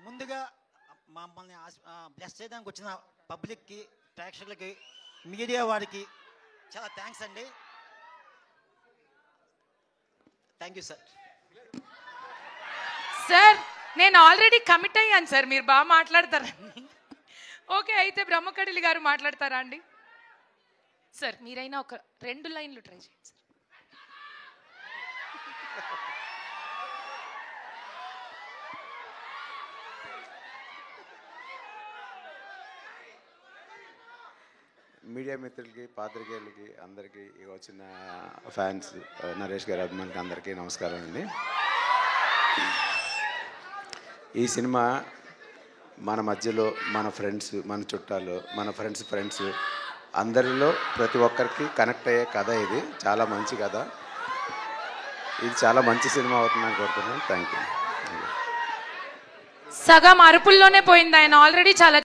ముందుగా మమ్మల్ని బ్లెస్ చేయడానికి వచ్చిన పబ్లిక్కి, ప్రేక్షకులకి, మీడియా వారికి చాలా థ్యాంక్స్ అండి. Thank you sir. సార్ నేను ఆల్రెడీ కమిట్ అయ్యాను సార్, మీరు బాగా మాట్లాడతారండి. ఓకే, అయితే బ్రహ్మకడిలి గారు మాట్లాడతారా అండి? సార్ మీరైనా ఒక 2 లైన్లు ట్రై చేయండి సార్. మీడియా మిత్రులకి, పాత్రికేయులకి, అందరికీ వచ్చిన ఫ్యాన్స్, నరేష్ గారి అభిమానులకి అందరికీ నమస్కారం అండి. ఈ సినిమా మన మధ్యలో మన ఫ్రెండ్స్, మన చుట్టాలు, మన ఫ్రెండ్స్ అందరిలో ప్రతి ఒక్కరికి కనెక్ట్ అయ్యే కథ. ఇది చాలా మంచి కథ. ఇది చాలా మంచి సినిమా అవుతుందని కోరుతున్నాను. Thank you. సగం అరుపుల్లోనే పోయింది ఆయన ఆల్రెడీ చాలా